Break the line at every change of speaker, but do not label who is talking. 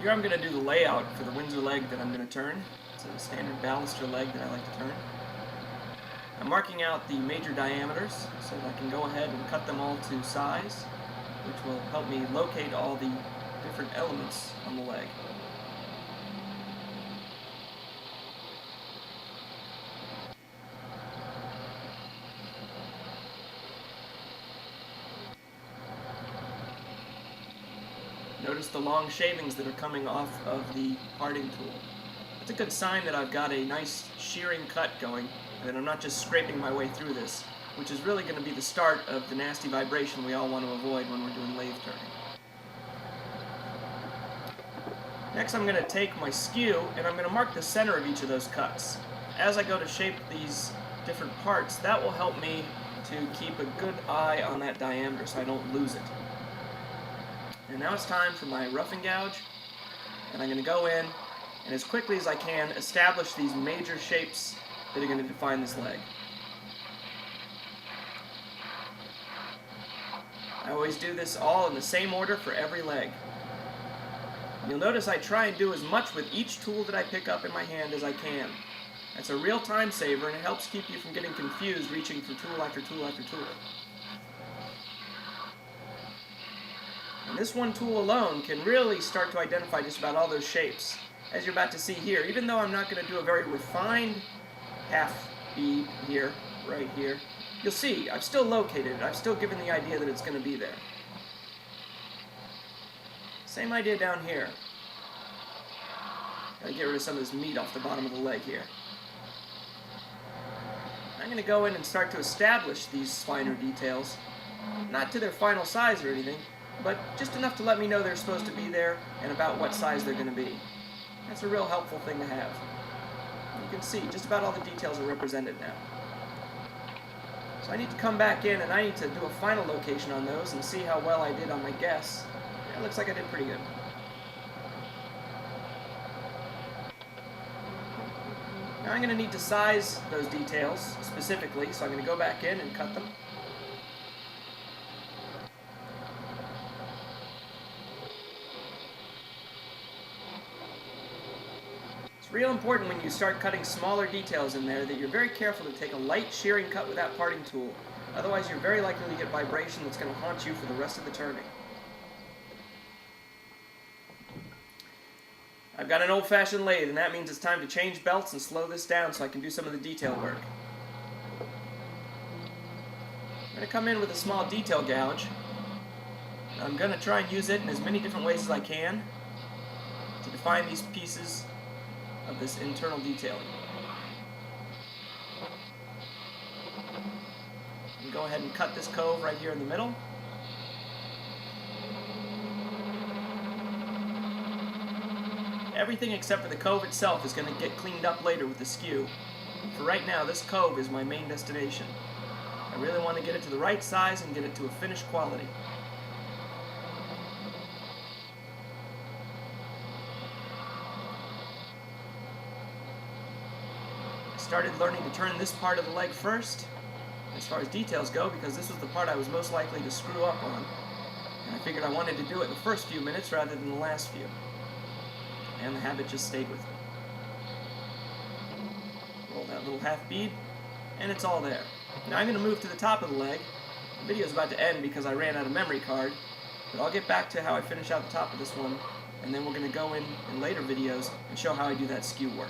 Here I'm going to do the layout for the Windsor leg that I'm going to turn. It's a standard baluster leg that I like to turn. I'm marking out the major diameters so that I can go ahead and cut them all to size, which will help me locate all the different elements on the leg. Notice the long shavings that are coming off of the parting tool. It's a good sign that I've got a nice shearing cut going, and that I'm not just scraping my way through this, which is really going to be the start of the nasty vibration we all want to avoid when we're doing lathe turning. Next I'm going to take my skew and I'm going to mark the center of each of those cuts. As I go to shape these different parts, that will help me to keep a good eye on that diameter so I don't lose it. And now it's time for my roughing gouge, and I'm going to go in and as quickly as I can establish these major shapes that are going to define this leg. I always do this all in the same order for every leg. You'll notice I try and do as much with each tool that I pick up in my hand as I can. That's a real time saver, and it helps keep you from getting confused reaching for tool after tool after tool. And this one tool alone can really start to identify just about all those shapes, as you're about to see here. Even though I'm not going to do a very refined half bead here, right here, you'll see I've still located it. I've still given the idea that it's going to be there. Same idea down here. Gotta get rid of some of this meat off the bottom of the leg here. I'm going to go in and start to establish these finer details, not to their final size or anything, but just enough to let me know they're supposed to be there and about what size they're going to be. That's a real helpful thing to have. You can see just about all the details are represented now. So I need to come back in and I need to do a final location on those and see how well I did on my guess. Yeah, it looks like I did pretty good. Now I'm going to need to size those details specifically, so I'm going to go back in and cut them. It's real important when you start cutting smaller details in there that you're very careful to take a light shearing cut with that parting tool. Otherwise you're very likely to get vibration that's going to haunt you for the rest of the turning. I've got an old-fashioned lathe, and that means it's time to change belts and slow this down so I can do some of the detail work. I'm going to come in with a small detail gouge. I'm going to try and use it in as many different ways as I can to define these pieces of this internal detailing. And go ahead and cut this cove right here in the middle. Everything except for the cove itself is going to get cleaned up later with the skew. For right now, this cove is my main destination. I really want to get it to the right size and get it to a finished quality. I started learning to turn this part of the leg first, as far as details go, because this was the part I was most likely to screw up on. And I figured I wanted to do it in the first few minutes rather than the last few. And the habit just stayed with me. Roll that little half bead, and it's all there. Now I'm going to move to the top of the leg. The video is about to end because I ran out of memory card, but I'll get back to how I finish out the top of this one, and then we're going to go in later videos and show how I do that skew work.